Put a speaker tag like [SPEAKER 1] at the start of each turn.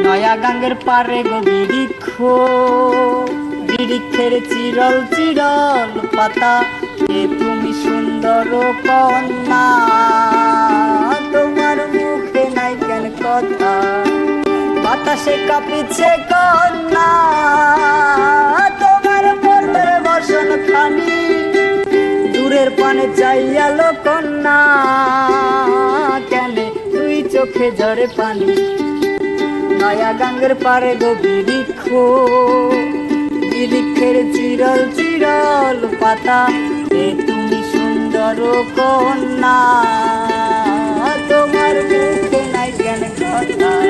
[SPEAKER 1] নয়া গাঙ্গের পারে গো বৃক্ষ, বৃক্ষের চিরল চিরল পাতা, এ তুমি সুন্দর কন্যা, তোমার মুখে নাই কেন কথা, বাতাসে কাঁপিছে কন্যা, তোমার পর্দার বসন খানি, দূরের পানে চাইয়ালো কন্যা, কেন তুই চোখে ঝরে পানি। নয়া গাঙ্গের পারে গো বৃক্ষ, বৃক্ষের চিরল চিরল পাতা, এ তুমি সুন্দর কন্যা, তোমার মুখে নাই কেন কথা।